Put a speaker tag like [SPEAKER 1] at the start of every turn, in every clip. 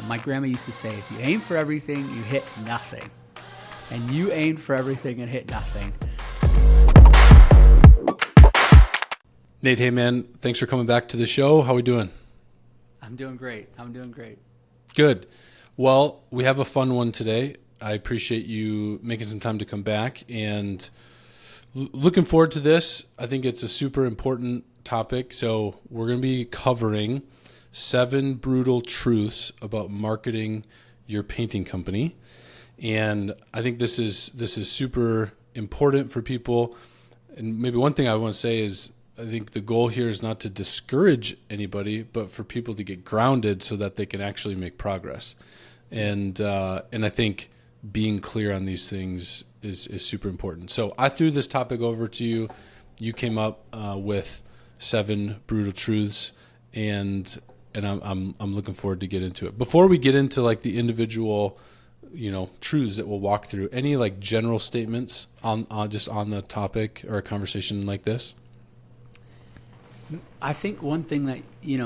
[SPEAKER 1] My grandma used to say, if you aim for everything, you hit nothing. And you aimed for everything and hit nothing.
[SPEAKER 2] Nate, hey man, thanks for coming back to the show. How we doing?
[SPEAKER 1] I'm doing great.
[SPEAKER 2] Good. Well, we have a fun one today. I appreciate you making some time to come back and looking forward to this. I think it's a super important topic. So we're going to be covering 7 brutal truths about marketing your painting company. And I think this is super important for people. And maybe one thing I want to say is I think the goal here is not to discourage anybody, but for people to get grounded so that they can actually make progress. And I think being clear on these things is super important. So I threw this topic over to you. You came up with 7 brutal truths, and I'm looking forward to get into it. Before we get into like the individual, truths that we'll walk through, any like general statements on just on the topic or a conversation like this?
[SPEAKER 1] I think one thing that,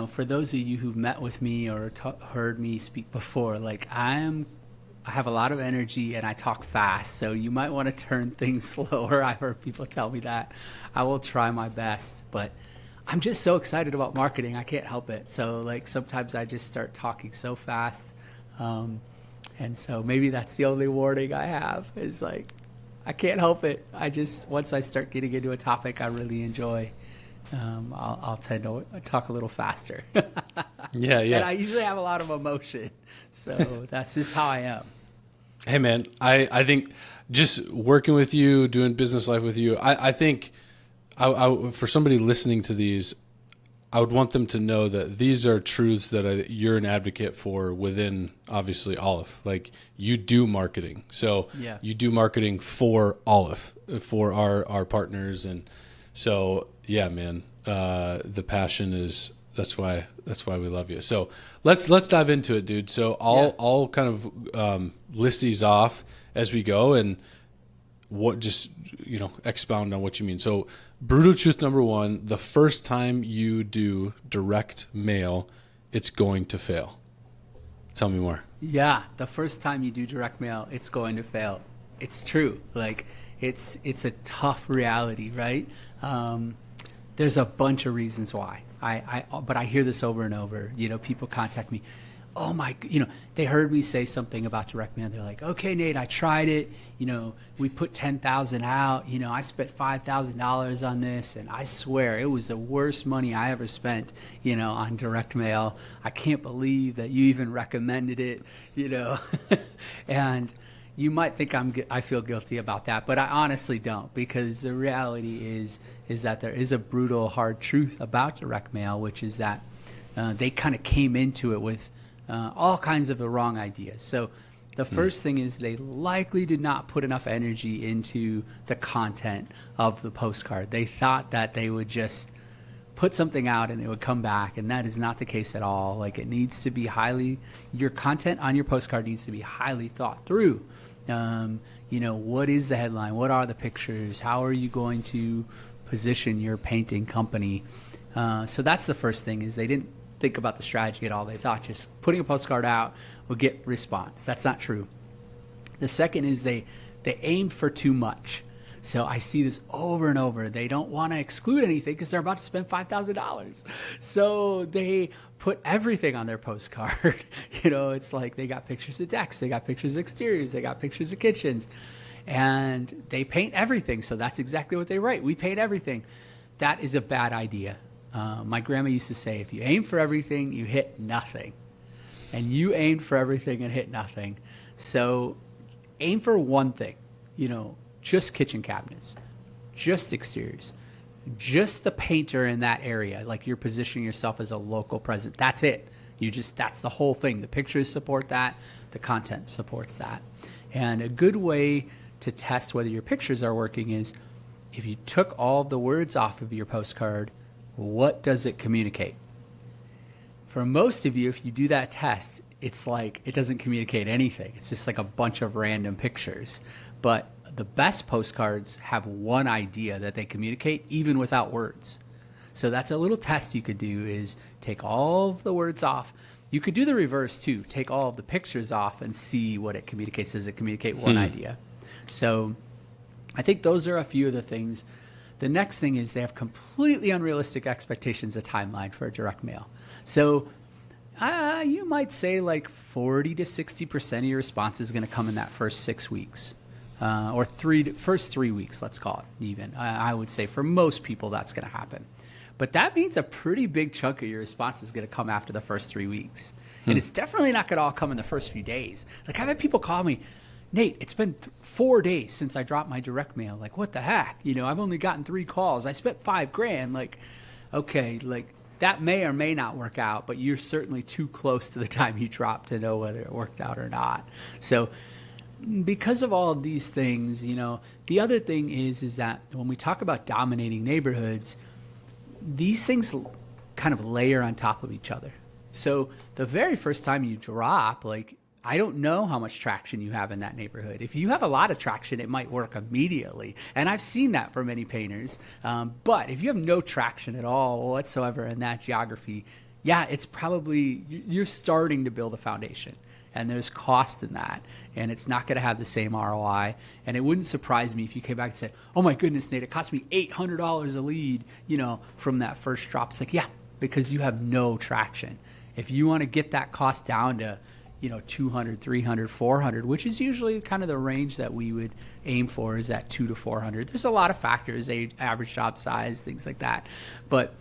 [SPEAKER 1] for those of you who've met with me or heard me speak before, like I have a lot of energy and I talk fast, so you might want to turn things slower. I've heard people tell me that. I will try my best, but I'm just so excited about marketing. I can't help it. So like sometimes I just start talking so fast. And so maybe that's the only warning I have is like, I can't help it. Once I start getting into a topic I really enjoy, I'll tend to talk a little faster.
[SPEAKER 2] Yeah.
[SPEAKER 1] And I usually have a lot of emotion. So that's just how I am.
[SPEAKER 2] Hey man, I think just working with you, doing business life with you, I think for somebody listening to these, I would want them to know that these are truths that you're an advocate for within, obviously, Aleph. Like, you do marketing. So
[SPEAKER 1] yeah.
[SPEAKER 2] You do marketing for Aleph, for our partners. And so, yeah, man, the passion is, that's why we love you. So let's dive into it, dude. So I'll kind of list these off as we go and expound on what you mean. So brutal truth number 1, the first time you do direct mail, it's going to fail. Tell me more.
[SPEAKER 1] Yeah, the first time you do direct mail, it's going to fail. It's true. Like it's a tough reality, right? There's a bunch of reasons why. But I hear this over and over. People contact me. Oh my, they heard me say something about direct mail. They're like, okay, Nate, I tried it. We put 10,000 out. I spent $5,000 on this, and I swear it was the worst money I ever spent, on direct mail. I can't believe that you even recommended it, and you might think I feel guilty about that, but I honestly don't, because the reality is that there is a brutal, hard truth about direct mail, which is that they kind of came into it with all kinds of the wrong ideas. So the first thing is they likely did not put enough energy into the content of the postcard. They thought that they would just put something out and it would come back, and that is not the case at all. Like, it needs to be your content on your postcard needs to be highly thought through. What is the headline? What are the pictures? How are you going to position your painting company? So that's the first thing, is they didn't think about the strategy at all. They thought just putting a postcard out will get response. That's not true. The second is they aimed for too much. So I see this over and over. They don't want to exclude anything because they're about to spend $5,000. So they put everything on their postcard. It's like they got pictures of decks, they got pictures of exteriors, they got pictures of kitchens, and they paint everything. So that's exactly what they write. We paint everything. That is a bad idea. My grandma used to say, if you aim for everything, you hit nothing. And you aimed for everything and hit nothing. So aim for one thing, just kitchen cabinets, just exteriors, just the painter in that area. Like, you're positioning yourself as a local presence. That's it. That's the whole thing. The pictures support that. The content supports that. And a good way to test whether your pictures are working is if you took all the words off of your postcard, what does it communicate? For most of you, if you do that test, it's like it doesn't communicate anything. It's just like a bunch of random pictures. But the best postcards have one idea that they communicate even without words. So that's a little test you could do, is take all of the words off You could do the reverse too. Take all of the pictures off and see what it communicates. Does it communicate one idea? So I think those are a few of the things. The next thing is they have completely unrealistic expectations of timeline for a direct mail. So you might say like 40 to 60% of your response is going to come in that first 6 weeks. Or first 3 weeks, let's call it even. I would say for most people that's going to happen. But that means a pretty big chunk of your response is going to come after the first 3 weeks. And it's definitely not going to all come in the first few days. Like I've had people call me, Nate, it's been 4 days since I dropped my direct mail. Like, what the heck? I've only gotten 3 calls. I spent $5,000. Like, okay, like that may or may not work out, but you're certainly too close to the time you dropped to know whether it worked out or not. So because of all of these things, the other thing is that when we talk about dominating neighborhoods, these things kind of layer on top of each other. So the very first time you drop, like, I don't know how much traction you have in that neighborhood. If you have a lot of traction, it might work immediately. And I've seen that for many painters. But if you have no traction at all whatsoever in that geography, yeah, it's probably, you're starting to build a foundation. And there's cost in that. And it's not going to have the same ROI. And it wouldn't surprise me if you came back and said, oh my goodness, Nate, it cost me $800 a lead, from that first drop. It's like, yeah, because you have no traction. If you want to get that cost down to, 200, 300, 400, which is usually kind of the range that we would aim for, is at 200 to 400. There's a lot of factors, average job size, things like that. But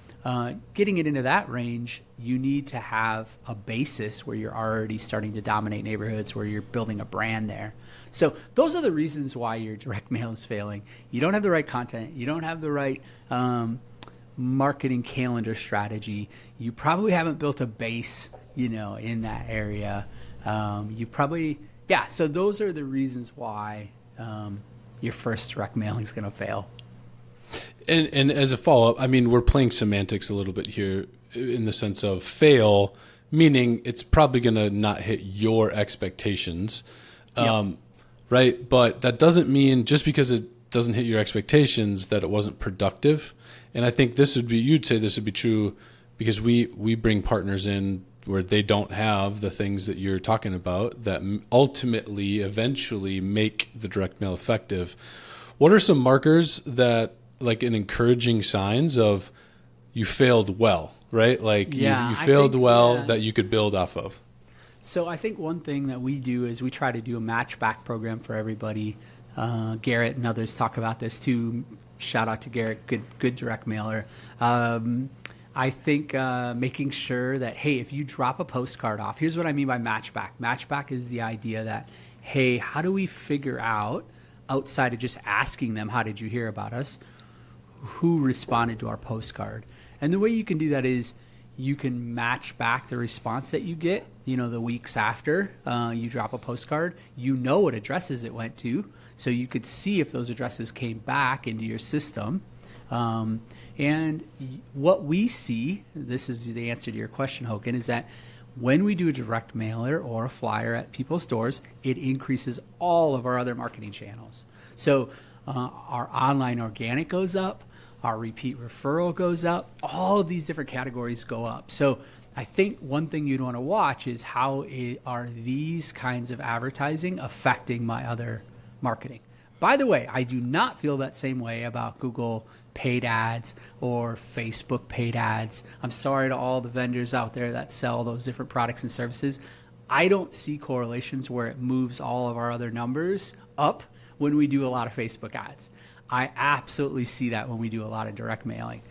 [SPEAKER 1] getting it into that range, you need to have a basis where you're already starting to dominate neighborhoods, where you're building a brand there. So those are the reasons why your direct mail is failing. You don't have the right content. You don't have the right marketing calendar strategy. You probably haven't built a base, in that area. So those are the reasons why your first direct mailing is going to fail.
[SPEAKER 2] And as a follow-up, I mean, we're playing semantics a little bit here in the sense of fail, meaning it's probably going to not hit your expectations, right? But that doesn't mean just because it doesn't hit your expectations that it wasn't productive. And I think you'd say this would be true because we bring partners in where they don't have the things that you're talking about that ultimately, eventually make the direct mail effective. What are some markers that, like, an encouraging signs of you failed well, right? Like you failed that you could build off of.
[SPEAKER 1] So I think one thing that we do is we try to do a match back program for everybody. Garrett and others talk about this too. Shout out to Garrett, good direct mailer. I think making sure that, hey, if you drop a postcard off, here's what I mean by matchback. Matchback is the idea that, hey, how do we figure out, outside of just asking them, how did you hear about us, who responded to our postcard? And the way you can do that is you can match back the response that you get, the weeks after you drop a postcard. What addresses it went to, so you could see if those addresses came back into your system. And what we see, this is the answer to your question, Hoken, is that when we do a direct mailer or a flyer at people's doors, it increases all of our other marketing channels. So our online organic goes up, our repeat referral goes up, all of these different categories go up. So I think one thing you'd want to watch is how are these kinds of advertising affecting my other marketing. By the way, I do not feel that same way about Google paid ads or Facebook paid ads. I'm sorry to all the vendors out there that sell those different products and services. I don't see correlations where it moves all of our other numbers up when we do a lot of Facebook ads. I absolutely see that when we do a lot of direct mailing.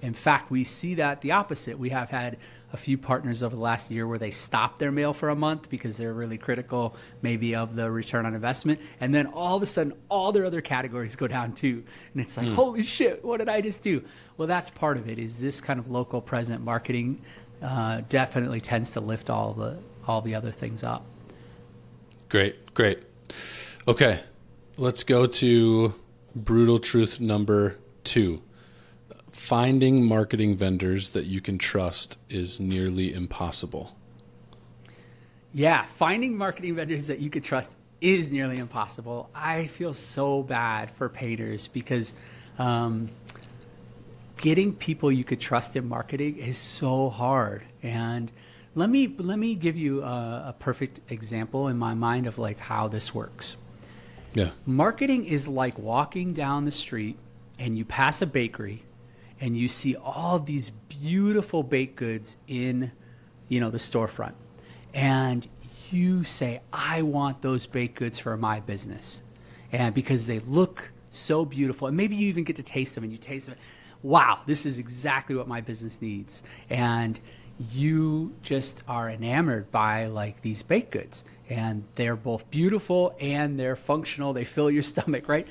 [SPEAKER 1] In fact, we see that the opposite. We have had a few partners over the last year where they stopped their mail for a month because they're really critical maybe of the return on investment. And then all of a sudden, all their other categories go down too. And it's like, holy shit, what did I just do? Well, that's part of it, is this kind of local present marketing definitely tends to lift all the other things up.
[SPEAKER 2] Great. Okay, let's go to brutal truth number 2. Finding marketing vendors that you can trust is nearly impossible.
[SPEAKER 1] Yeah, finding marketing vendors that you could trust is nearly impossible. I feel so bad for painters because getting people you could trust in marketing is so hard. And Let me give you a perfect example in my mind of like how this works.
[SPEAKER 2] Yeah.
[SPEAKER 1] Marketing is like walking down the street and you pass a bakery and you see all of these beautiful baked goods in, the storefront. And you say, I want those baked goods for my business. And because they look so beautiful, and maybe you even get to taste them and you taste them. Wow, this is exactly what my business needs. And you just are enamored by like these baked goods, and they're both beautiful and they're functional. They fill your stomach, right?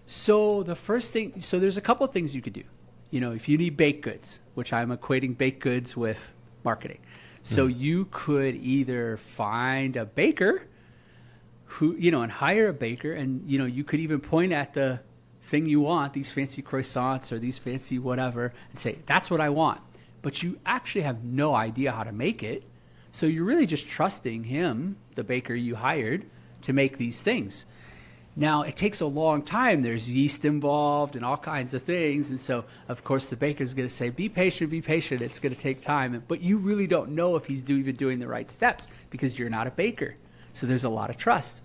[SPEAKER 1] So there's a couple of things you could do. If you need baked goods, which I'm equating baked goods with marketing. So you could either find a baker who, and hire a baker, and, you could even point at the thing you want, these fancy croissants or these fancy whatever, and say, that's what I want. But you actually have no idea how to make it. So you're really just trusting him, the baker you hired, to make these things. Now, it takes a long time. There's yeast involved and all kinds of things. And so, of course, the baker's going to say, be patient, be patient. It's going to take time. But you really don't know if he's even doing the right steps because you're not a baker. So there's a lot of trust.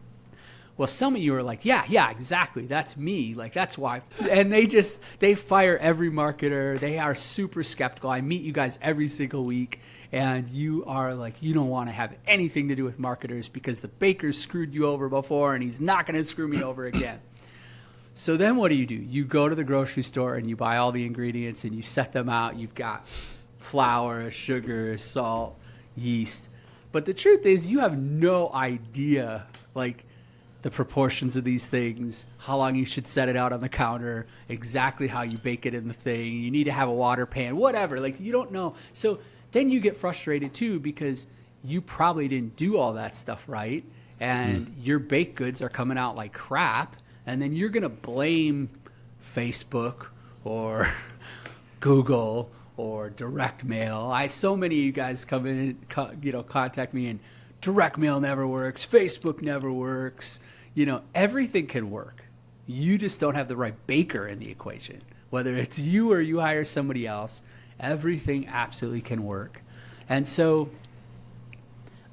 [SPEAKER 1] Well, some of you are like, yeah, exactly. That's me. Like, that's why. And they fire every marketer. They are super skeptical. I meet you guys every single week. And you are like, you don't want to have anything to do with marketers because the baker screwed you over before and he's not going to screw me over again. So then what do? You go to the grocery store and you buy all the ingredients and you set them out. You've got flour, sugar, salt, yeast. But the truth is you have no idea, like, the proportions of these things, how long you should set it out on the counter, exactly how you bake it in the thing. You need to have a water pan, whatever. Like, you don't know. So then you get frustrated too because you probably didn't do all that stuff right, and your baked goods are coming out like crap, and then you're going to blame Facebook or Google or direct mail. So many of you guys come in and contact me, and direct mail never works, Facebook never works. Everything can work. You just don't have the right baker in the equation. Whether it's you or you hire somebody else, everything absolutely can work. And so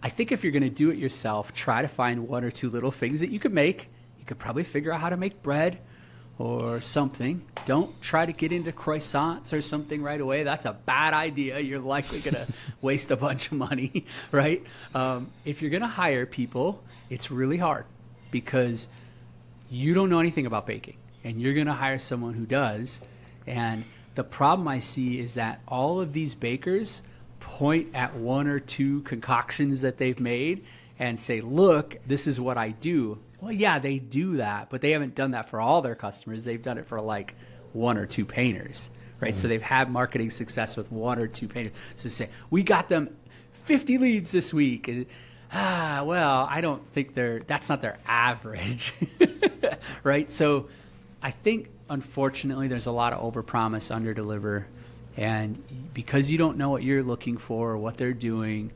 [SPEAKER 1] I think if you're going to do it yourself, try to find one or two little things that you could make. You could probably figure out how to make bread or something. Don't try to get into croissants or something right away. That's a bad idea. You're likely going to waste a bunch of money, right? If you're going to hire people, it's really hard because you don't know anything about baking, and you're going to hire someone who does. And the problem I see is that all of these bakers point at one or two concoctions that they've made and say, look, this is what I do. Well, yeah, they do that, but they haven't done that for all their customers. They've done it for like one or two painters, right? So they've had marketing success with one or two painters. So say, we got them 50 leads this week. And, well, I don't think that's not their average, right? So I think, unfortunately, there's a lot of overpromise, underdeliver. And because you don't know what you're looking for or what they're doing,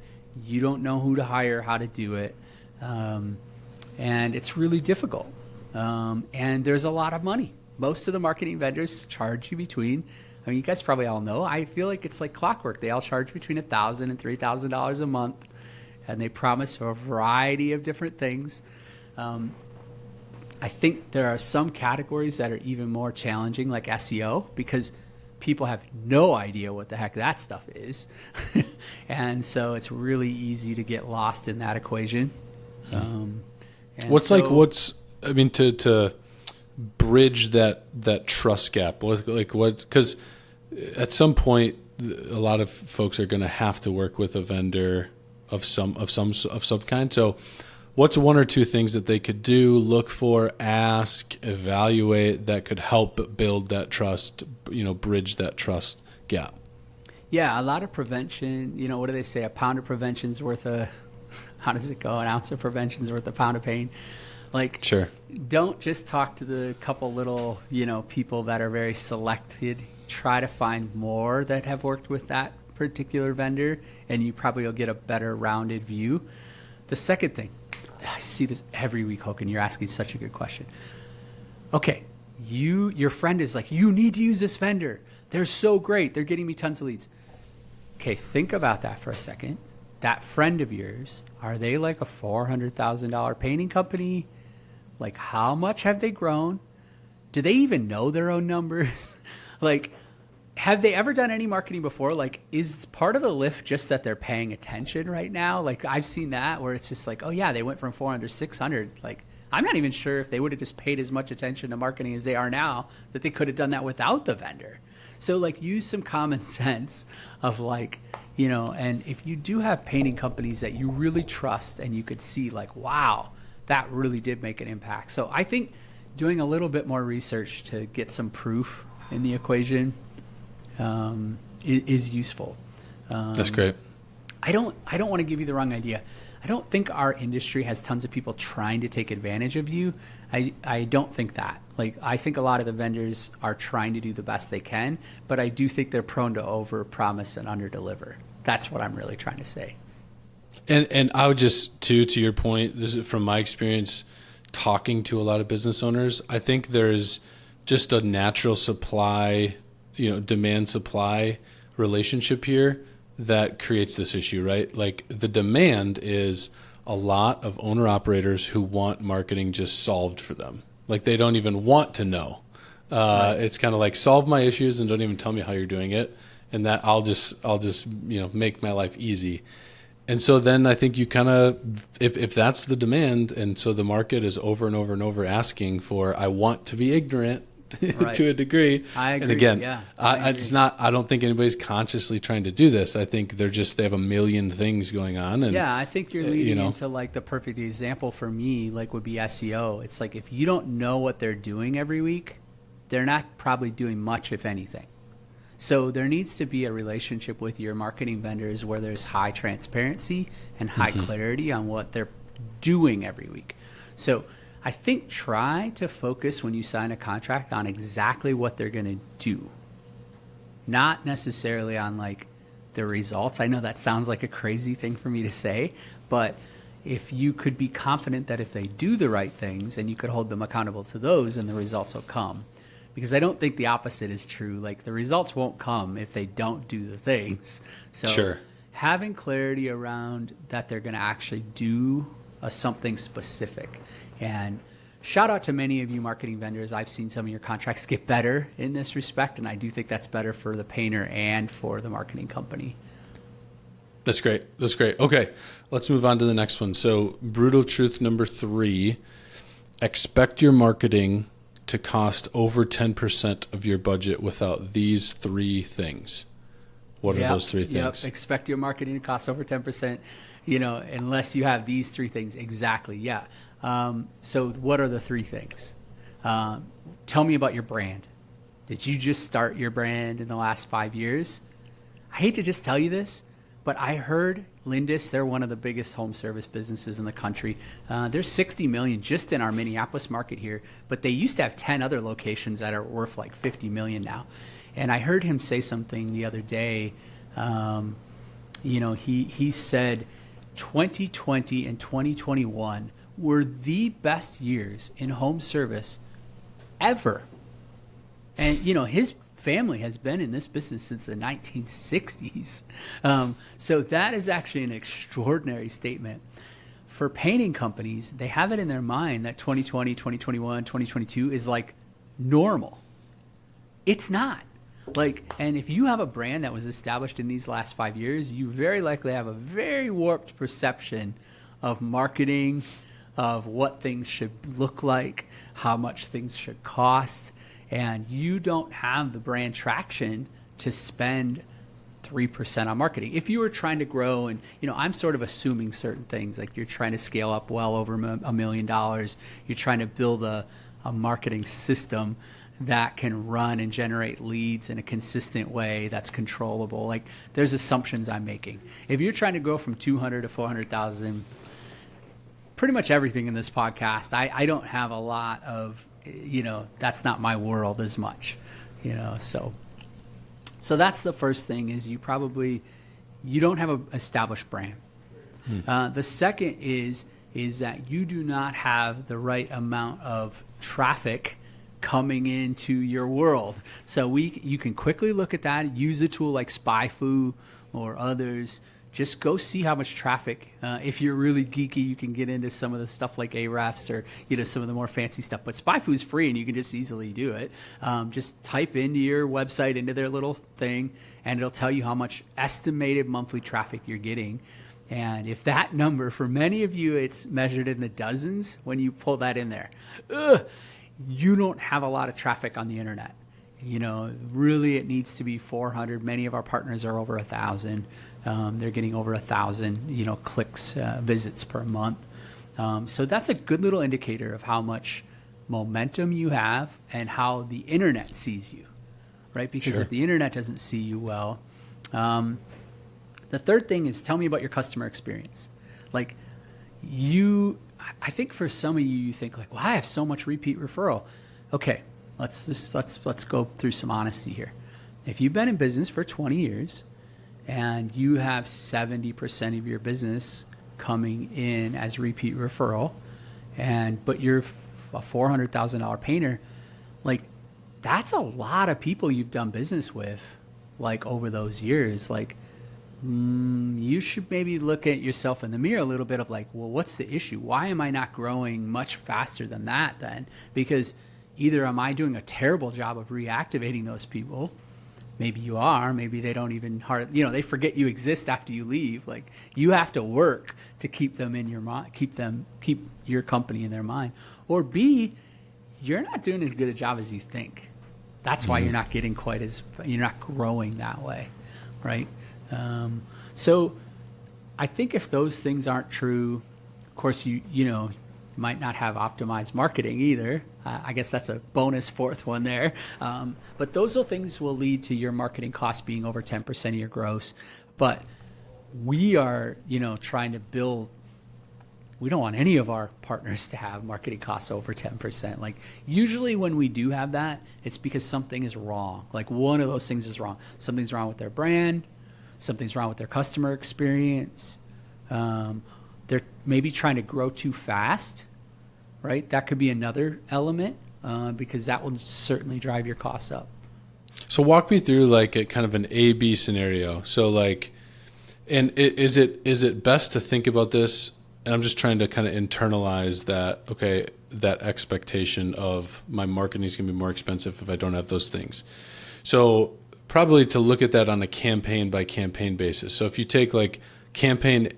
[SPEAKER 1] you don't know who to hire, how to do it. And it's really difficult. And there's a lot of money. Most of the marketing vendors charge you you guys probably all know, I feel like it's like clockwork. They all charge between $1,000 and $3,000 a month. And they promise a variety of different things. I think there are some categories that are even more challenging, like SEO, because people have no idea what the heck that stuff is. And so it's really easy to get lost in that equation.
[SPEAKER 2] To bridge that trust gap? Because at some point, a lot of folks are going to have to work with a vendor of some kind. So what's one or two things that they could do, look for, ask, evaluate that could help build that trust, bridge that trust gap?
[SPEAKER 1] Yeah, a lot of prevention. What do they say? A pound of prevention's worth how does it go? An ounce of prevention's worth a pound of pain. Like,
[SPEAKER 2] sure.
[SPEAKER 1] Don't just talk to the couple little, people that are very selected. Try to find more that have worked with that particular vendor, and you probably will get a better rounded view. The second thing, I see this every week, Hogan. You're asking such a good question. Okay, your friend is like, you need to use this vendor. They're so great. They're getting me tons of leads. Okay, think about that for a second. that friend of yours, are they like a $400,000 painting company? Like, how much have they grown? Do they even know their own numbers? Like, have they ever done any marketing before? Like, is part of the lift just that they're paying attention right now? Like, I've seen that where it's just like, oh yeah, they went from 400 to 600. Like, I'm not even sure if they would have just paid as much attention to marketing as they are now, that they could have done that without the vendor. So like, use some common sense of like, you know, and if you do have painting companies that you really trust and you could see like, wow, that really did make an impact. So I think doing a little bit more research to get some proof in the equation is useful.
[SPEAKER 2] That's great.
[SPEAKER 1] I don't want to give you the wrong idea. I don't think our industry has tons of people trying to take advantage of you. I don't think that. Like, I think a lot of the vendors are trying to do the best they can, but I do think they're prone to over promise and under deliver. That's what I'm really trying to say.
[SPEAKER 2] And I would just, to your point, this is from my experience talking to a lot of business owners, I think there's just a natural supply, demand supply relationship here that creates this issue, right? Like, the demand is a lot of owner operators who want marketing just solved for them. Like, they don't even want to know. Right. It's kind of like, solve my issues and don't even tell me how you're doing it. And that I'll just make my life easy. And so then I think you kind of, if that's the demand, and so the market is over and over and over asking for, I want to be ignorant
[SPEAKER 1] right.
[SPEAKER 2] to a degree.
[SPEAKER 1] I agree.
[SPEAKER 2] And again,
[SPEAKER 1] yeah,
[SPEAKER 2] I don't think anybody's consciously trying to do this. I think they have a million things going on. And
[SPEAKER 1] yeah, I think you're leading into like the perfect example for me, like would be SEO. It's like, if you don't know what they're doing every week, they're not probably doing much, if anything. So there needs to be a relationship with your marketing vendors where there's high transparency and high clarity on what they're doing every week. So I think try to focus when you sign a contract on exactly what they're going to do, not necessarily on like the results. I know that sounds like a crazy thing for me to say, but if you could be confident that if they do the right things and you could hold them accountable to those, and the results will come. Because I don't think the opposite is true. Like, the results won't come if they don't do the things. So
[SPEAKER 2] sure.
[SPEAKER 1] Having clarity around that they're going to actually do something specific. And shout out to many of you marketing vendors. I've seen some of your contracts get better in this respect, and I do think that's better for the painter and for the marketing company.
[SPEAKER 2] That's great. Okay, let's move on to the next one. So, brutal truth number 3, expect your marketing to cost over 10% of your budget without these 3 things. What are those 3 things?
[SPEAKER 1] Expect your marketing to cost over 10%, unless you have these 3 things. Exactly. Yeah. So what are the 3 things? Tell me about your brand. Did you just start your brand in the last 5 years? I hate to just tell you this, but I heard Lindis, they're one of the biggest home service businesses in the country. There's 60 million just in our Minneapolis market here, but they used to have 10 other locations that are worth like 50 million now. And I heard him say something the other day. He said 2020 and 2021 were the best years in home service ever. And, his family has been in this business since the 1960s. So that is actually an extraordinary statement. For painting companies, they have it in their mind that 2020, 2021, 2022 is like normal. It's not. And if you have a brand that was established in these last 5 years, you very likely have a very warped perception of marketing, of what things should look like, how much things should cost. And you don't have the brand traction to spend 3% on marketing. If you were trying to grow, and I'm sort of assuming certain things, like you're trying to scale up well over $1 million, you're trying to build a marketing system that can run and generate leads in a consistent way that's controllable. Like, there's assumptions I'm making. If you're trying to go from 200 to 400,000, pretty much everything in this podcast, I don't have a lot of, that's not my world as much, so that's the first thing, is you don't have an established brand. The second is that you do not have the right amount of traffic coming into your world. So you can quickly look at that, use a tool like SpyFu or others just go see how much traffic. If you're really geeky, you can get into some of the stuff like Ahrefs or some of the more fancy stuff. But SpyFu's free, and you can just easily do it. Just type into your website into their little thing, and it'll tell you how much estimated monthly traffic you're getting. And if that number, for many of you, it's measured in the dozens when you pull that in there. You don't have a lot of traffic on the internet. Really it needs to be 400. Many of our partners are over 1,000. They're getting over 1,000, clicks, visits per month. So that's a good little indicator of how much momentum you have and how the internet sees you, right? Because
[SPEAKER 2] Sure.
[SPEAKER 1] if the internet doesn't see you well, the third thing is tell me about your customer experience. Like I think for some of you, you think like, well, I have so much repeat referral. Okay, let's go through some honesty here. If you've been in business for 20 years and you have 70% of your business coming in as repeat referral, but you're a $400,000 painter, like that's a lot of people you've done business with, like over those years. Like you should maybe look at yourself in the mirror a little bit of like, well, what's the issue? Why am I not growing much faster than that then? Because either am I doing a terrible job of reactivating those people? Maybe you are. Maybe they don't even they forget you exist after you leave. Like you have to work to keep them in your mind, keep your company in their mind. Or B, you're not doing as good a job as you think. That's why you're not getting you're not growing that way, right? So I think if those things aren't true, of course, you might not have optimized marketing either. I guess that's a bonus fourth one there. But those things will lead to your marketing costs being over 10% of your gross. But we are, trying to build, we don't want any of our partners to have marketing costs over 10%. Like usually when we do have that, it's because something is wrong. Like one of those things is wrong. Something's wrong with their brand. Something's wrong with their customer experience. They're maybe trying to grow too fast, right? That could be another element because that will certainly drive your costs up.
[SPEAKER 2] So walk me through like a kind of an A/B scenario. So like, and is it best to think about this? And I'm just trying to kind of internalize that, okay, that expectation of my marketing is going to be more expensive if I don't have those things. So probably to look at that on a campaign by campaign basis. So if you take like campaign,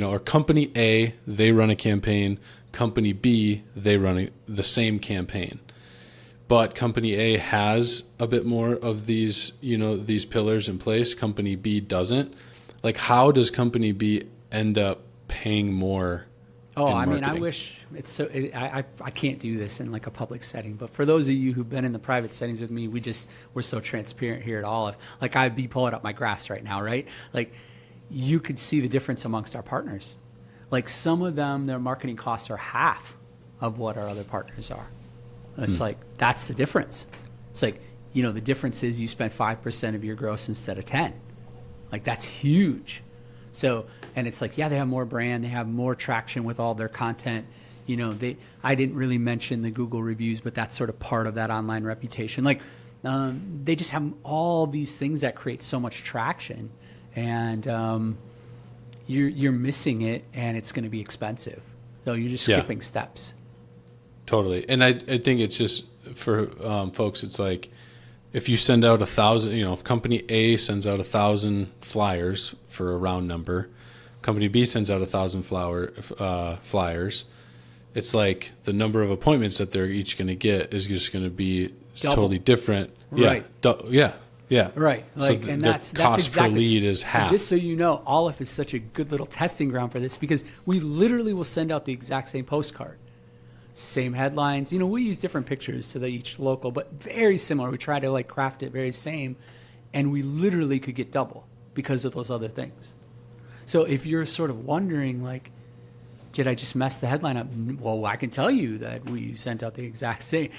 [SPEAKER 2] or company A, they run a campaign, company B, they run the same campaign. But company A has a bit more of these, these pillars in place. Company B doesn't. Like how does company B end up paying more?
[SPEAKER 1] I mean, I wish it's so. I can't do this in like a public setting, but for those of you who've been in the private settings with me, we're so transparent here at Aleph. Like I'd be pulling up my graphs right now, right? Like you could see the difference amongst our partners. Like some of them, their marketing costs are half of what our other partners are. It's like that's the difference. It's like the difference is you spend 5% of your gross instead of 10. Like that's huge. So. And it's like, they have more brand, they have more traction with all their content. I didn't really mention the Google reviews, but that's sort of part of that online reputation. Like, they just have all these things that create so much traction, and you're missing it, and it's going to be expensive. So you're just skipping steps.
[SPEAKER 2] Totally, and I think it's just for folks, it's like if you send out 1,000, if company A sends out 1,000 flyers for a round number. Company B sends out 1,000 flyers. It's like the number of appointments that they're each going to get is just going to be totally different.
[SPEAKER 1] Right.
[SPEAKER 2] Yeah.
[SPEAKER 1] Right. Like,
[SPEAKER 2] so
[SPEAKER 1] and
[SPEAKER 2] their
[SPEAKER 1] that's
[SPEAKER 2] cost
[SPEAKER 1] exactly,
[SPEAKER 2] per lead is half.
[SPEAKER 1] Just so you know, Aleph is such a good little testing ground for this because we literally will send out the exact same postcard. Same headlines. We use different pictures to each local, but very similar. We try to like craft it very same, and we literally could get double because of those other things. So if you're sort of wondering, like, did I just mess the headline up? Well, I can tell you that we sent out the exact same,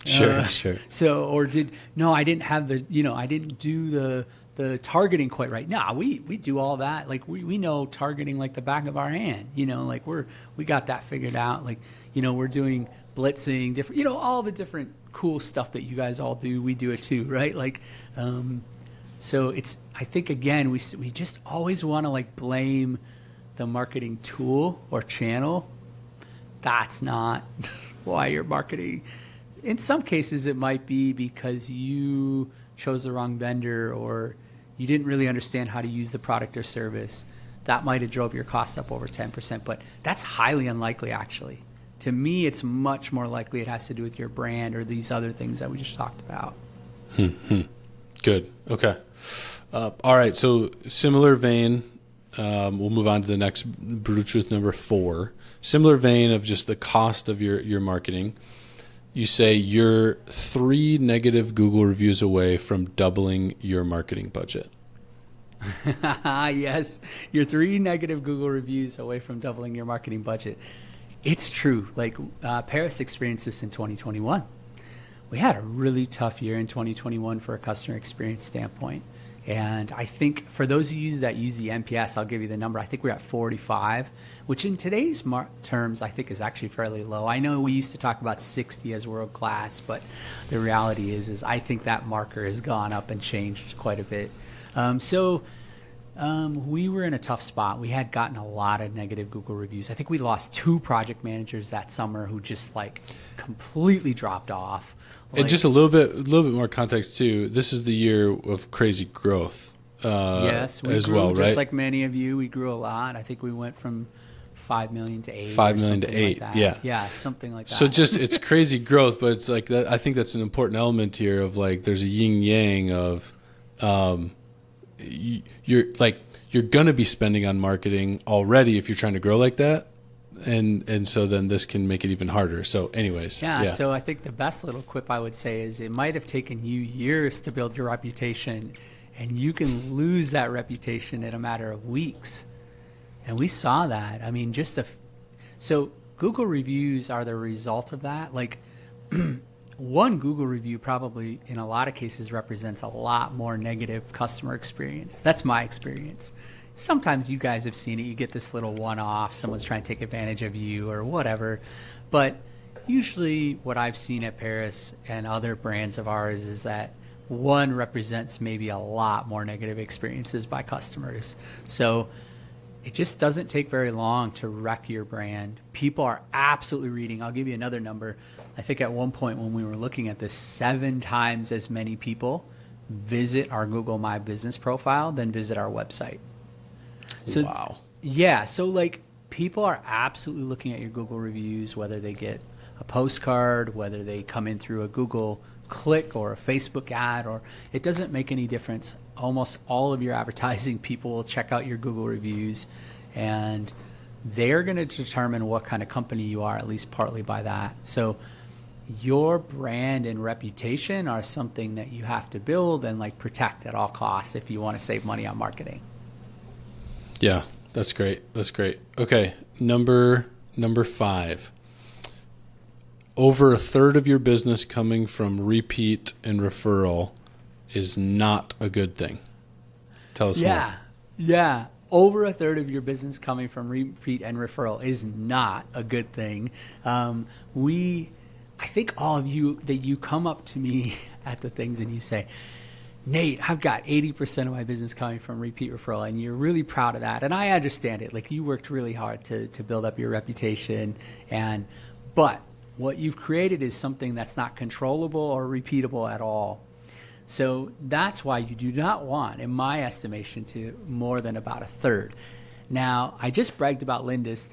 [SPEAKER 2] Sure.
[SPEAKER 1] So, I didn't have I didn't do the targeting quite right. No, we do all that. Like we know targeting like the back of our hand, like we got that figured out. Like, we're doing blitzing, different, all the different cool stuff that you guys all do. We do it too, right? Like, So I think again, we just always want to like blame the marketing tool or channel. That's not why you're marketing. In some cases, it might be because you chose the wrong vendor or you didn't really understand how to use the product or service. That might have drove your costs up over 10%, but that's highly unlikely actually. To me, it's much more likely it has to do with your brand or these other things that we just talked about.
[SPEAKER 2] Good. Okay. All right. So similar vein, we'll move on to the next brutal truth number 4. Similar vein of just the cost of your marketing. You say you're 3 negative Google reviews away from doubling your marketing budget.
[SPEAKER 1] Yes, you're 3 negative Google reviews away from doubling your marketing budget. It's true. Like Paris experienced this in 2021. We had a really tough year in 2021 for a customer experience standpoint. And I think for those of you that use the NPS, I'll give you the number. I think we're at 45, which in today's terms, I think is actually fairly low. I know we used to talk about 60 as world class, but the reality is I think that marker has gone up and changed quite a bit. We were in a tough spot. We had gotten a lot of negative Google reviews. I think we lost 2 project managers that summer who just like completely dropped off.
[SPEAKER 2] And just a little bit more context too. This is the year of crazy growth.
[SPEAKER 1] Yes, we
[SPEAKER 2] as
[SPEAKER 1] grew,
[SPEAKER 2] well, right?
[SPEAKER 1] just like many of you, we grew a lot. I think we went from 5 million to 8.
[SPEAKER 2] 5 million to 8.
[SPEAKER 1] Like yeah, something like that.
[SPEAKER 2] So just it's crazy growth, but it's like that. I think that's an important element here of like there's a yin yang of you're gonna be spending on marketing already if you're trying to grow like that. And so then this can make it even harder. So anyways.
[SPEAKER 1] Yeah, so I think the best little quip I would say is it might have taken you years to build your reputation, and you can lose that reputation in a matter of weeks. And we saw that. I mean, so Google reviews are the result of that. Like one Google review probably in a lot of cases represents a lot more negative customer experience. That's my experience. Sometimes you guys have seen it. You get this little one-off. Someone's trying to take advantage of you or whatever. But usually what I've seen at Paris and other brands of ours is that one represents maybe a lot more negative experiences by customers. So it just doesn't take very long to wreck your brand. People are absolutely reading. I'll give you another number. I think at one point when we were looking at this, 7 times as many people visit our Google My Business profile than visit our website. So,
[SPEAKER 2] wow.
[SPEAKER 1] Yeah. So like people are absolutely looking at your Google reviews, whether they get a postcard, whether they come in through a Google click or a Facebook ad, or it doesn't make any difference. Almost all of your advertising people will check out your Google reviews, and they're going to determine what kind of company you are, at least partly by that. So your brand and reputation are something that you have to build and like protect at all costs if you want to save money on marketing.
[SPEAKER 2] Yeah, that's great. That's great. Okay, number 5. Over a third of your business coming from repeat and referral is not a good thing. Tell us more.
[SPEAKER 1] Yeah. Over a third of your business coming from repeat and referral is not a good thing. I think all of you that you come up to me at the things and you say, Nate, I've got 80% of my business coming from repeat referral, and you're really proud of that. And I understand it. Like you worked really hard to build up your reputation, but what you've created is something that's not controllable or repeatable at all. So that's why you do not want, in my estimation, to more than about a third. Now, I just bragged about Lindus.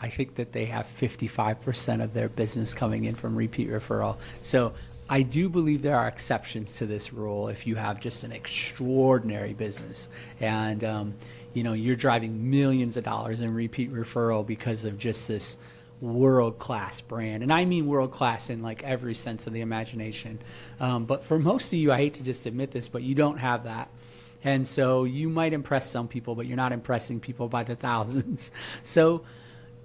[SPEAKER 1] I think that they have 55% of their business coming in from repeat referral. So I do believe there are exceptions to this rule if you have just an extraordinary business and you're driving millions of dollars in repeat referral because of just this world-class brand. And I mean world-class in like every sense of the imagination. But for most of you, I hate to just admit this, but you don't have that. And so you might impress some people, but you're not impressing people by the thousands. So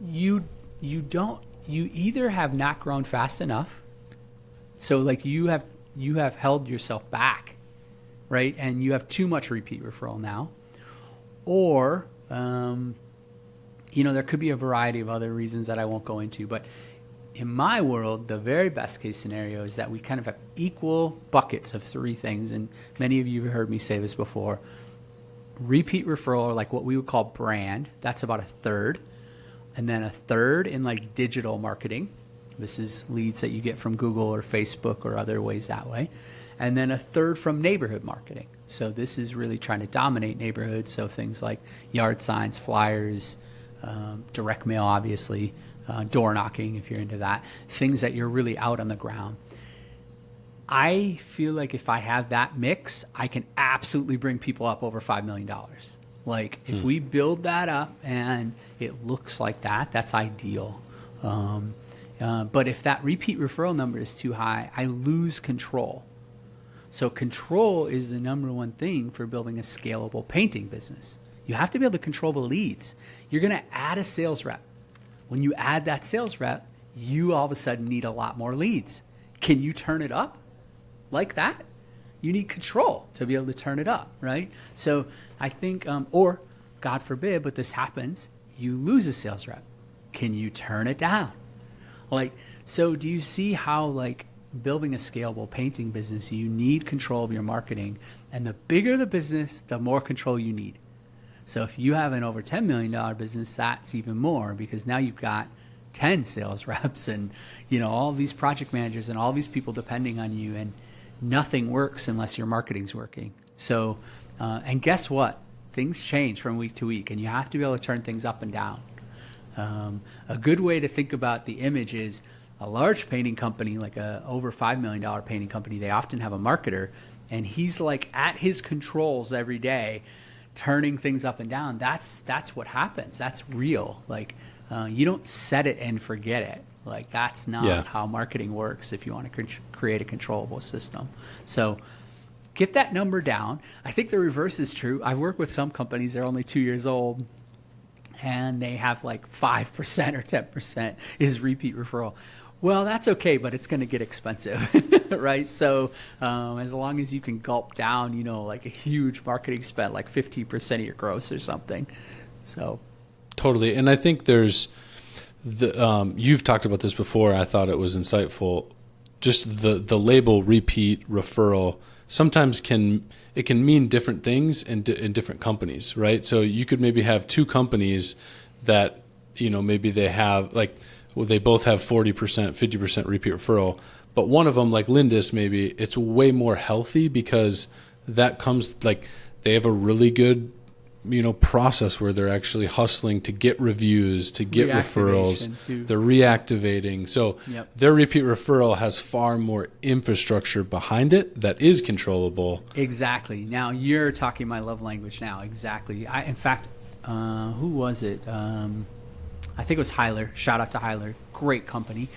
[SPEAKER 1] you either have not grown fast enough. So like you have held yourself back, right? And you have too much repeat referral now. Or, there could be a variety of other reasons that I won't go into, but in my world, the very best case scenario is that we kind of have equal buckets of three things. And many of you have heard me say this before. Repeat referral, or like what we would call brand, that's about a third. And then a third in like digital marketing. This is leads that you get from Google or Facebook or other ways that way. And then a third from neighborhood marketing. So this is really trying to dominate neighborhoods. So things like yard signs, flyers, direct mail, obviously, door knocking, if you're into that, things that you're really out on the ground. I feel like if I have that mix, I can absolutely bring people up over $5 million. Like if we build that up and it looks like that, that's ideal. But if that repeat referral number is too high, I lose control. So control is the number one thing for building a scalable painting business. You have to be able to control the leads. You're going to add a sales rep. When you add that sales rep, you all of a sudden need a lot more leads. Can you turn it up like that? You need control to be able to turn it up, right? So I think, or God forbid, but this happens, you lose a sales rep. Can you turn it down? Like, so do you see how like building a scalable painting business, you need control of your marketing, and the bigger the business, the more control you need. So if you have an over $10 million business, that's even more, because now you've got 10 sales reps and, you know, all these project managers and all these people depending on you, and nothing works unless your marketing's working. So, and guess what? Things change from week to week, and you have to be able to turn things up and down. A good way to think about the image is a large painting company, like a over $5 million painting company, they often have a marketer, and he's like at his controls every day, turning things up and down. That's what happens. That's real. Like you don't set it and forget it. Like that's not how marketing works if you want to create a controllable system. So get that number down. I think the reverse is true. I've worked with some companies, they're only 2 years old, and they have like 5% or 10% is repeat referral. Well, that's okay, but it's going to get expensive, right? So as long as you can gulp down, you know, like a huge marketing spend, like 15% of your gross or something. So
[SPEAKER 2] totally. And I think there's you've talked about this before. I thought it was insightful. Just the label repeat referral sometimes can mean different things in different companies, right? So you could maybe have two companies that, you know, maybe they have like, well, they both have 40%, 50% repeat referral, but one of them, like Lindis, maybe it's way more healthy because that comes like they have a really good, you know, process where they're actually hustling to get reviews, to get referrals. They're reactivating. So their repeat referral has far more infrastructure behind it that is controllable.
[SPEAKER 1] Exactly. Now you're talking my love language now. Exactly. In fact, who was it? I think it was Hyler. Shout out to Hyler. Great company.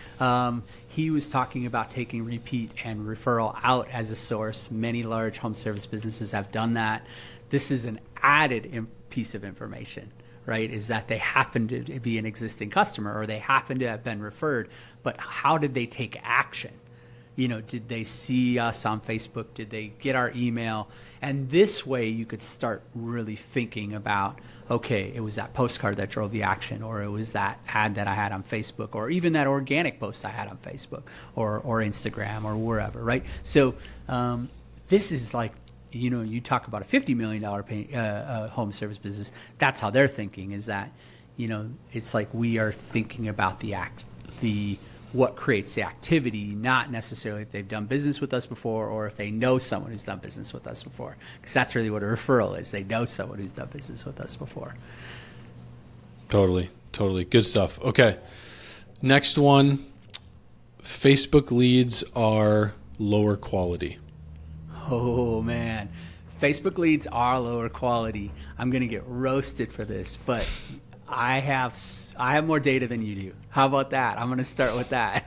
[SPEAKER 1] He was talking about taking repeat and referral out as a source. Many large home service businesses have done that. This is an added piece of information, right? Is that they happen to be an existing customer or they happen to have been referred, but how did they take action? You know, did they see us on Facebook? Did they get our email? And this way you could start really thinking about, okay, it was that postcard that drove the action, or it was that ad that I had on Facebook, or even that organic post I had on Facebook or Instagram or wherever, right? So this is like, you know, you talk about a $50 million home service business. That's how they're thinking, is that, you know, it's like we are thinking about what creates the activity, not necessarily if they've done business with us before or if they know someone who's done business with us before. Because that's really what a referral is. They know someone who's done business with us before.
[SPEAKER 2] Totally. Good stuff. Okay. Next one. Facebook leads are lower quality.
[SPEAKER 1] Oh, man. Facebook leads are lower quality. I'm going to get roasted for this, but I have more data than you do. How about that? I'm going to start with that.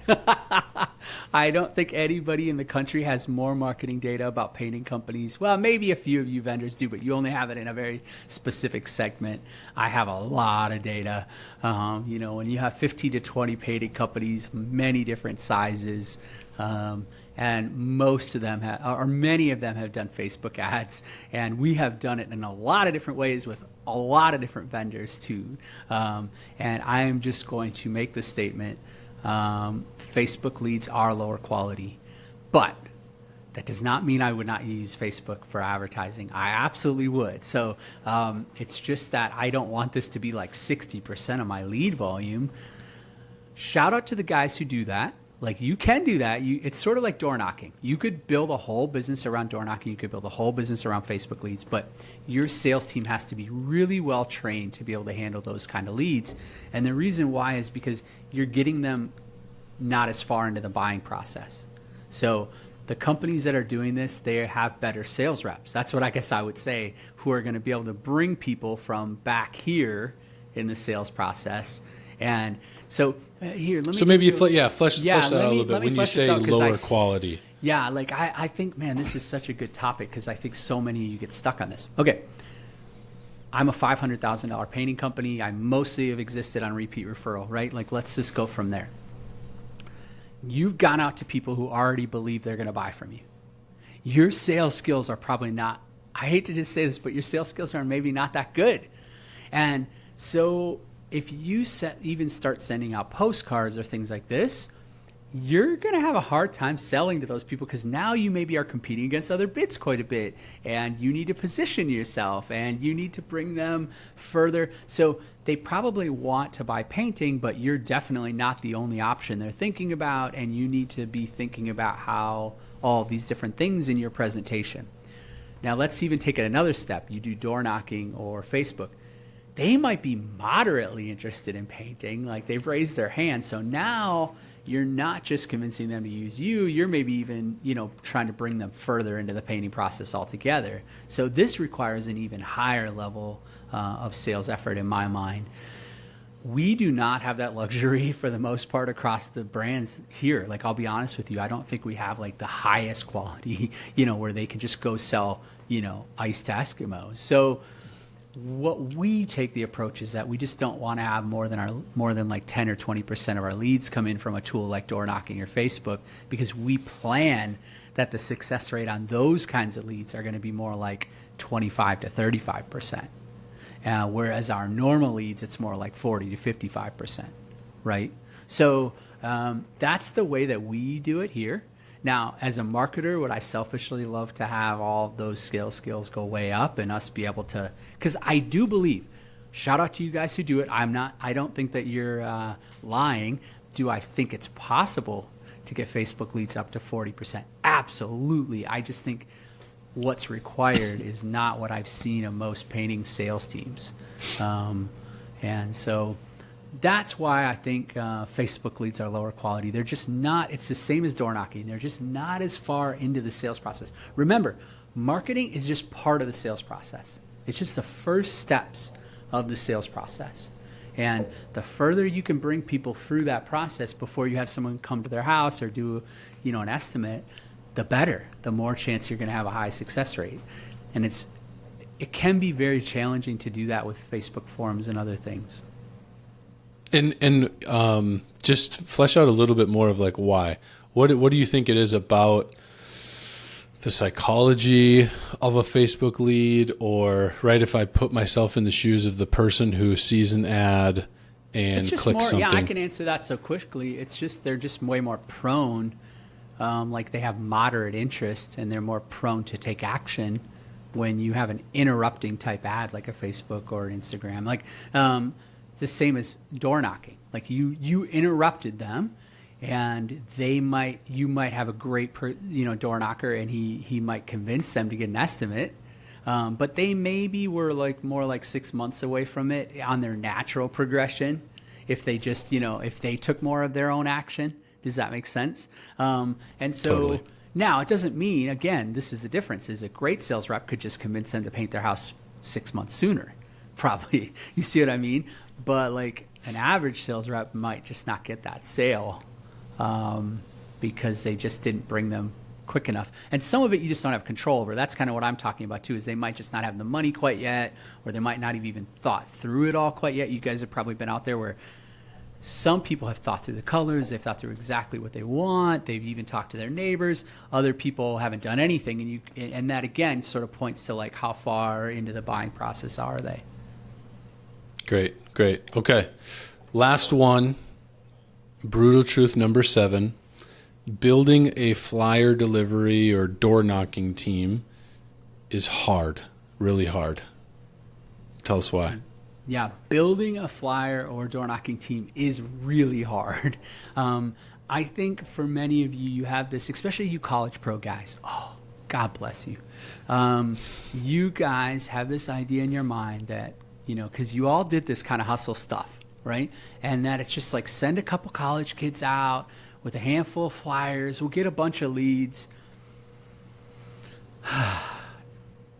[SPEAKER 1] I don't think anybody in the country has more marketing data about painting companies. Well, maybe a few of you vendors do, but you only have it in a very specific segment. I have a lot of data. You know, when you have 15 to 20 painting companies, many different sizes, and most of them or many of them have done Facebook ads, and we have done it in a lot of different ways with a lot of different vendors too. And I am just going to make the statement, Facebook leads are lower quality. But that does not mean I would not use Facebook for advertising. I absolutely would. So it's just that I don't want this to be like 60% of my lead volume. Shout out to the guys who do that. Like, you can do that. It's sort of like door knocking. You could build a whole business around door knocking. You could build a whole business around Facebook leads. But your sales team has to be really well trained to be able to handle those kind of leads. And the reason why is because you're getting them not as far into the buying process. So the companies that are doing this, they have better sales reps. That's what I guess I would say, who are going to be able to bring people from back here in the sales process. And so here, let me.
[SPEAKER 2] So maybe flesh that out a little bit when you say lower quality.
[SPEAKER 1] Yeah, like I think, man, this is such a good topic because I think so many of you get stuck on this. Okay, I'm a $500,000 painting company. I mostly have existed on repeat referral, right? Like, let's just go from there. You've gone out to people who already believe they're going to buy from you. Your sales skills are probably not, I hate to just say this, but your sales skills are maybe not that good. And so if you even start sending out postcards or things like this, you're going to have a hard time selling to those people because now you maybe are competing against other bids quite a bit, and you need to position yourself and you need to bring them further. So they probably want to buy painting, but you're definitely not the only option they're thinking about, and you need to be thinking about how all these different things in your presentation. Now let's even take it another step. You do door knocking or Facebook. They might be moderately interested in painting, like they've raised their hand. So now you're not just convincing them to use you, you're maybe even, trying to bring them further into the painting process altogether. So this requires an even higher level of sales effort in my mind. We do not have that luxury for the most part across the brands here. Like, I'll be honest with you, I don't think we have like the highest quality, where they can just go sell, ice to Eskimos. So what we take the approach is that we just don't want to have more than like 10 or 20% of our leads come in from a tool like door knocking or Facebook, because we plan that the success rate on those kinds of leads are going to be more like 25 to 35%. Whereas our normal leads, it's more like 40 to 55%, right? So that's the way that we do it here. Now, as a marketer, would I selfishly love to have all those skills go way up and us be able to, because I do believe, shout out to you guys who do it. I don't think that you're lying. Do I think it's possible to get Facebook leads up to 40%? Absolutely. I just think what's required is not what I've seen of most painting sales teams. And so that's why I think Facebook leads are lower quality. They're just not, it's the same as door knocking. They're just not as far into the sales process. Remember, marketing is just part of the sales process. It's just the first steps of the sales process. And the further you can bring people through that process before you have someone come to their house or do, an estimate, the better, the more chance you're going to have a high success rate. And it can be very challenging to do that with Facebook forums and other things.
[SPEAKER 2] And just flesh out a little bit more of like why. What do you think it is about the psychology of a Facebook lead, or right, if I put myself in the shoes of the person who sees an ad and clicks something?
[SPEAKER 1] Yeah, I can answer that so quickly. It's just they're just way more prone. Like they have moderate interest and they're more prone to take action when you have an interrupting type ad like a Facebook or an Instagram. Like the same as door knocking. Like you interrupted them, and you might have a great door knocker, and he might convince them to get an estimate, but they maybe were like more like 6 months away from it on their natural progression if they just if they took more of their own action. Does that make sense? And so
[SPEAKER 2] Totally.
[SPEAKER 1] Now it doesn't mean, again, this is the difference, is a great sales rep could just convince them to paint their house 6 months sooner, probably. You see what I mean? But like an average sales rep might just not get that sale because they just didn't bring them quick enough. And some of it you just don't have control over. That's kind of what I'm talking about too, is they might just not have the money quite yet, or they might not have even thought through it all quite yet. You guys have probably been out there where some people have thought through the colors, they've thought through exactly what they want, they've even talked to their neighbors. Other people haven't done anything, and that again sort of points to like how far into the buying process are they.
[SPEAKER 2] Great. Okay. Last one. brutal truth number 7. Building a flyer delivery or door knocking team is hard, really hard. Tell us why.
[SPEAKER 1] Yeah, building a flyer or door knocking team is really hard. I think for many of you, you have this, especially you college pro guys. Oh, God bless you. You guys have this idea in your mind that, because you all did this kind of hustle stuff, right? And that it's just like send a couple college kids out with a handful of flyers. We'll get a bunch of leads.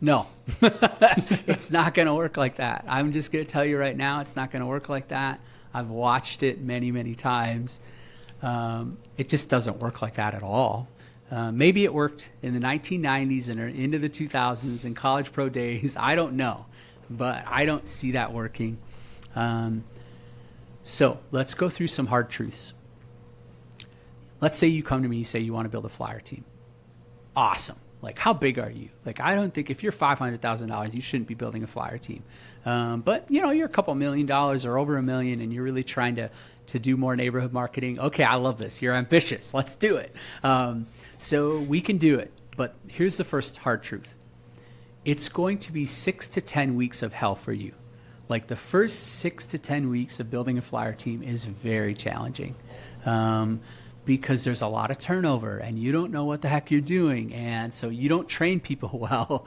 [SPEAKER 1] No, it's not going to work like that. I'm just going to tell you right now, it's not going to work like that. I've watched it many, many times. It just doesn't work like that at all. Maybe it worked in the 1990s and into the 2000s and college pro days. I don't know, but I don't see that working. So let's go through some hard truths. Let's say you come to me, you say you want to build a flyer team. Awesome. Like, how big are you? Like, I don't think if you're $500,000, you shouldn't be building a flyer team. But, you're a couple $1 million or over $1 million, and you're really trying to do more neighborhood marketing. Okay, I love this. You're ambitious. Let's do it. So we can do it. But here's the first hard truth. It's going to be 6 to 10 weeks of hell for you. Like, the first 6 to 10 weeks of building a flyer team is very challenging. Because there's a lot of turnover and you don't know what the heck you're doing. And so you don't train people well.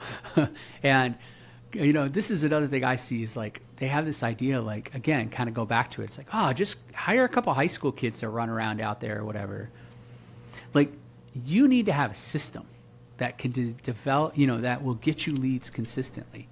[SPEAKER 1] And, this is another thing I see is like, they have this idea, like, again, kind of go back to it. It's like, oh, just hire a couple high school kids to run around out there or whatever. Like, you need to have a system that can develop, that will get you leads consistently.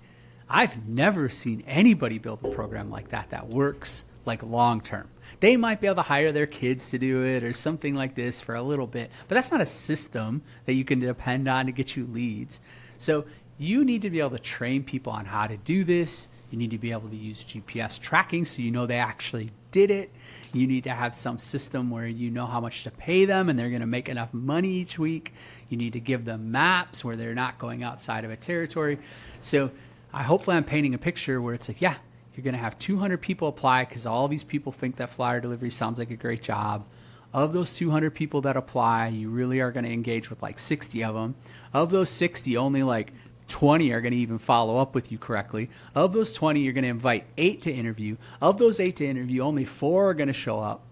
[SPEAKER 1] I've never seen anybody build a program like that works like long term. They might be able to hire their kids to do it or something like this for a little bit, but that's not a system that you can depend on to get you leads. So you need to be able to train people on how to do this. You need to be able to use GPS tracking so they actually did it. You need to have some system where you know how much to pay them and they're going to make enough money each week. You need to give them maps where they're not going outside of a territory. So hopefully I'm painting a picture where it's like, yeah, you're going to have 200 people apply because all these people think that flyer delivery sounds like a great job. Of those 200 people that apply, you really are going to engage with like 60 of them. Of those 60, only like 20 are going to even follow up with you correctly. Of those 20, you're going to invite 8 to interview. Of those 8 to interview, only 4 are going to show up.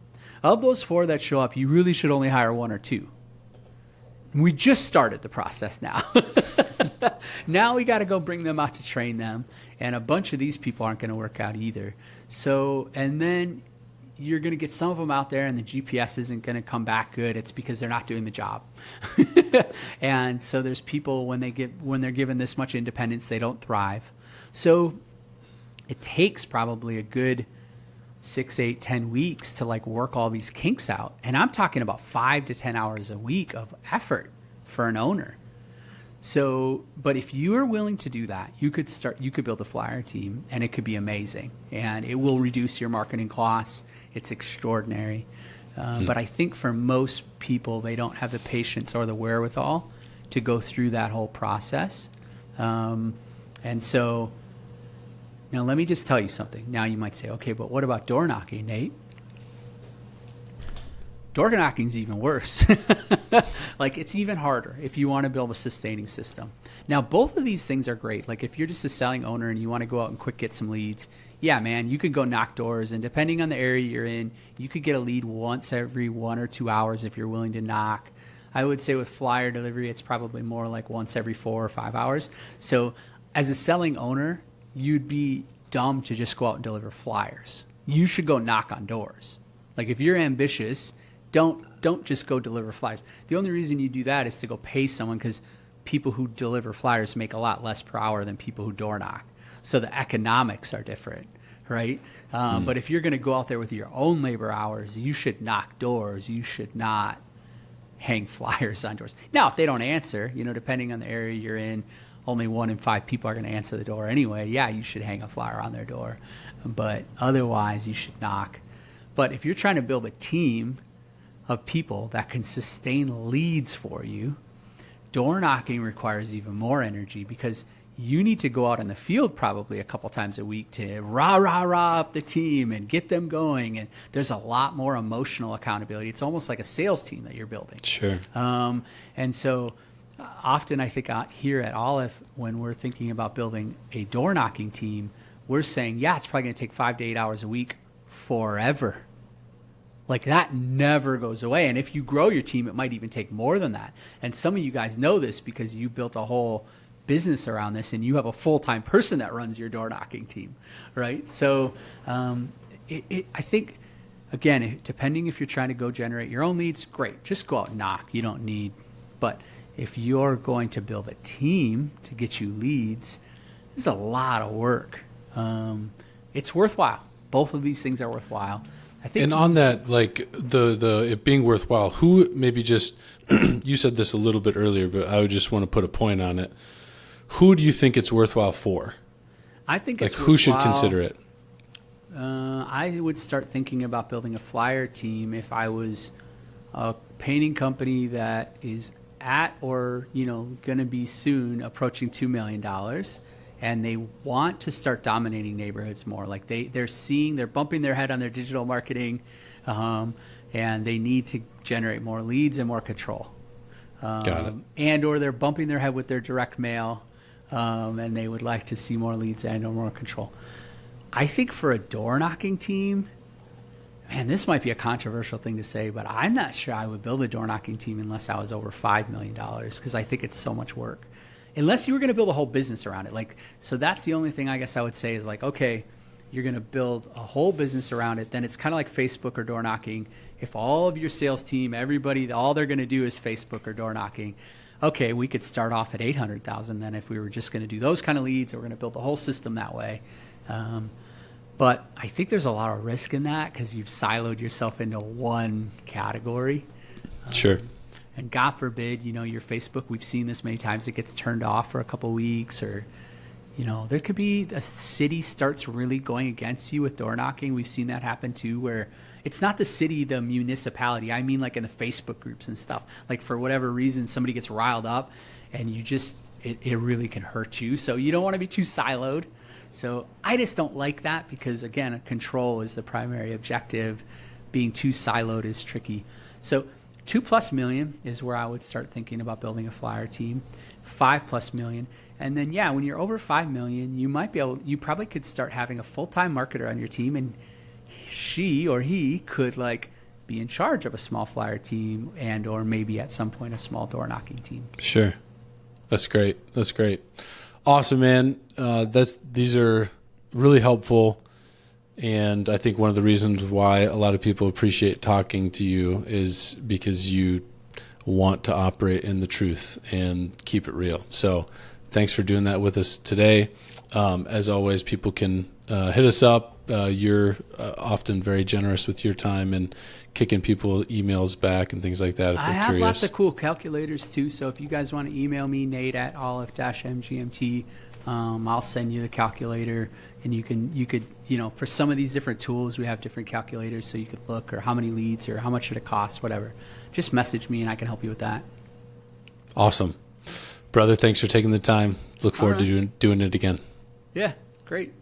[SPEAKER 1] Of those 4 that show up, you really should only hire 1 or 2. We just started the process now. Now we got to go bring them out to train them. And a bunch of these people aren't going to work out either. So, and then you're going to get some of them out there and the GPS isn't going to come back good. It's because they're not doing the job. And so there's people when they're given this much independence, they don't thrive. So it takes probably a good 6, 8, 10 weeks to like work all these kinks out. And I'm talking about 5 to 10 hours a week of effort for an owner. So, but if you are willing to do that, you could build a flyer team and it could be amazing and it will reduce your marketing costs. It's extraordinary. But I think for most people, they don't have the patience or the wherewithal to go through that whole process. And so now let me just tell you something. Now you might say, okay, but what about door knocking, Nate? Door knocking is even worse. Like it's even harder if you want to build a sustaining system. Now, both of these things are great. Like if you're just a selling owner and you want to go out and quick get some leads, yeah, man, you could go knock doors. And depending on the area you're in, you could get a lead once every 1 or 2 hours if you're willing to knock. I would say with flyer delivery, it's probably more like once every 4 or 5 hours. So as a selling owner, you'd be dumb to just go out and deliver flyers. You should go knock on doors. Like if you're ambitious, don't just go deliver flyers. The only reason you do that is to go pay someone because people who deliver flyers make a lot less per hour than people who door knock. So the economics are different, right? But if you're going to go out there with your own labor hours, you should knock doors. You should not hang flyers on doors. Now, if they don't answer, depending on the area you're in, only 1 in 5 people are going to answer the door anyway. Yeah, you should hang a flyer on their door. But otherwise, you should knock. But if you're trying to build a team of people that can sustain leads for you, door knocking requires even more energy because you need to go out in the field probably a couple times a week to rah up the team and get them going. And there's a lot more emotional accountability. It's almost like a sales team that you're building.
[SPEAKER 2] Sure.
[SPEAKER 1] And so often I think here at Aleph, when we're thinking about building a door knocking team, we're saying, yeah, it's probably going to take 5 to 8 hours a week forever. Like that never goes away. And if you grow your team, it might even take more than that. And some of you guys know this because you built a whole business around this and you have a full-time person that runs your door knocking team, right? So I think, again, depending if you're trying to go generate your own leads, great. Just go out and knock. You don't need, but if you're going to build a team to get you leads, this is a lot of work. It's worthwhile. Both of these things are worthwhile. I think.
[SPEAKER 2] And on that, like the it being worthwhile, who maybe just you said this a little bit earlier, but I would just want to put a point on it. Who do you think it's worthwhile for?
[SPEAKER 1] I think
[SPEAKER 2] like
[SPEAKER 1] it's
[SPEAKER 2] who should
[SPEAKER 1] worthwhile.
[SPEAKER 2] Consider it?
[SPEAKER 1] I would start thinking about building a flyer team if I was a painting company that is at or going to be soon approaching $2 million, and they want to start dominating neighborhoods more. Like they're bumping their head on their digital marketing, and they need to generate more leads and more control.
[SPEAKER 2] Got it.
[SPEAKER 1] And or they're bumping their head with their direct mail, and they would like to see more leads and or more control. I think for a door knocking team, man, this might be a controversial thing to say, but I'm not sure I would build a door knocking team unless I was over $5 million, because I think it's so much work. Unless you were going to build a whole business around it. So that's the only thing I guess I would say is okay, you're going to build a whole business around it. Then it's kind of like Facebook or door knocking. If all of your sales team, everybody, all they're going to do is Facebook or door knocking, okay, we could start off at 800,000 then if we were just going to do those kind of leads, or we're going to build the whole system that way. But I think there's a lot of risk in that because you've siloed yourself into one category.
[SPEAKER 2] Sure.
[SPEAKER 1] And God forbid, your Facebook, we've seen this many times, it gets turned off for a couple of weeks, or, there could be a city starts really going against you with door knocking. We've seen that happen too, where it's not the city, the municipality. I mean, like in the Facebook groups and stuff, like for whatever reason, somebody gets riled up and it really can hurt you. So you don't want to be too siloed. So I just don't like that because, again, control is the primary objective. Being too siloed is tricky. So $2+ million is where I would start thinking about building a flyer team. $5+ million. And then, when you're over $5 million, you probably could start having a full-time marketer on your team, and she or he could be in charge of a small flyer team and or maybe at some point a small door knocking team.
[SPEAKER 2] Sure. That's great. Awesome, man. These are really helpful, and I think one of the reasons why a lot of people appreciate talking to you is because you want to operate in the truth and keep it real. So thanks for doing that with us today. As always, people can hit us up. You're often very generous with your time and kicking people emails back and things like that if they're curious. I have
[SPEAKER 1] lots of cool calculators too, so if you guys want to email me, Nate@Aleph-MGMT, I'll send you the calculator, and you could for some of these different tools, we have different calculators, so you could look, or how many leads, or how much should it cost, whatever. Just message me and I can help you with that.
[SPEAKER 2] Awesome. Brother, thanks for taking the time. Look forward to doing it again.
[SPEAKER 1] Yeah, great.